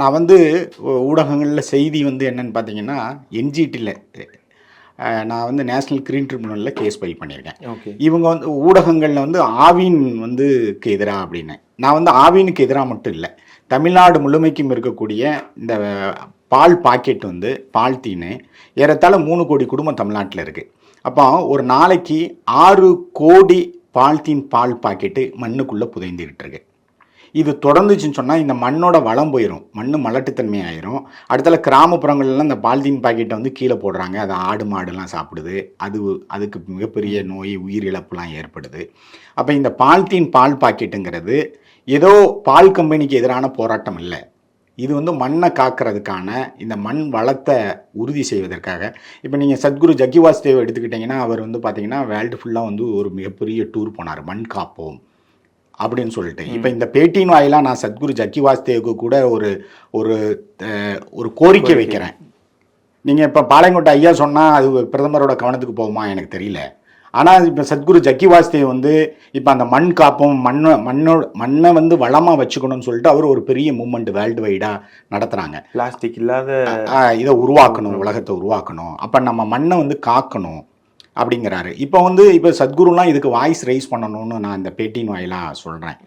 நான் வந்து ஊடகங்களில் செய்தி வந்து என்னன்னு பார்த்தீங்கன்னா, என்ஜிடியில் நான் வந்து நேஷனல் கிரீன் ட்ரிபியூனலில் கேஸ் ஃபைல் பண்ணியிருக்கேன். இவங்க வந்து ஊடகங்களில் வந்து ஆவின் வந்துக்கு எதிராக அப்படின்னு. நான் வந்து ஆவினுக்கு எதிராக மட்டும் இல்லை, தமிழ்நாடு முழுமைக்கும் இருக்கக்கூடிய இந்த பால் பாக்கெட் வந்து பால்தீனு ஏறத்தாழ 3 கோடி குடும்பம் தமிழ்நாட்டில் இருக்குது. அப்போ ஒரு நாளைக்கு 6 கோடி பால்தீன் பால் பாக்கெட்டு மண்ணுக்குள்ளே புதைந்துக்கிட்டு இருக்கு. இது தொடர்ந்துச்சுன்னு சொன்னால் இந்த மண்ணோட வளம் போயிடும், மண் மலட்டுத்தன்மை ஆயிரும். அடுத்தால கிராமப்புறங்கள்லாம் இந்த பால்தீன் பாக்கெட்டை வந்து கீழே போடுறாங்க, அதை ஆடு மாடுலாம் சாப்பிடுது, அதுக்கு மிகப்பெரிய நோய் உயிரிழப்புலாம் ஏற்படுது. அப்போ இந்த பால்தீன் பால் பாக்கெட்டுங்கிறது ஏதோ பால் கம்பெனிக்கு எதிரான போராட்டம் இல்லை, இது வந்து மண்ணை காக்கிறதுக்கான, இந்த மண் வளத்தை உறுதி செய்வதற்காக. இப்போ நீங்கள் சத்குரு ஜக்கி வாசுதேவ் எடுத்துக்கிட்டிங்கன்னா, அவர் வந்து பார்த்தீங்கன்னா வேர்ல்டு ஃபுல்லாக வந்து ஒரு மிகப்பெரிய டூர் போனார், மண் காப்போம் அப்படின்னு சொல்லிட்டு. இப்போ இந்த பேட்டியின் வாயிலாக நான் சத்குரு ஜக்கி வாசுதேவுக்கு கூட ஒரு ஒரு ஒரு கோரிக்கை வைக்கிறேன். நீங்கள் இப்போ பாளையங்கோட்டை ஐயா சொன்னால் அது பிரதமரோட கவனத்துக்கு போகுமா எனக்கு தெரியல. ஆனால் இப்போ சத்குரு ஜக்கி வாசுதேவ் வந்து இப்போ அந்த மண் காப்போம், மண்ணை வந்து வளமாக வச்சுக்கணும்னு சொல்லிட்டு அவர் ஒரு பெரிய மூமெண்ட் வேர்ல்டு வைடாக நடத்துகிறாங்க. பிளாஸ்டிக் இல்லாத இதை உருவாக்கணும், உலகத்தை உருவாக்கணும், அப்போ நம்ம மண்ணை வந்து காக்கணும் அப்படிங்கிறாரு. இப்போ சத்குருலாம் இதுக்கு வாய்ஸ் ரைஸ் பண்ணணும்னு நான் இந்த பேட்டியின் வாயிலாக சொல்கிறேன்.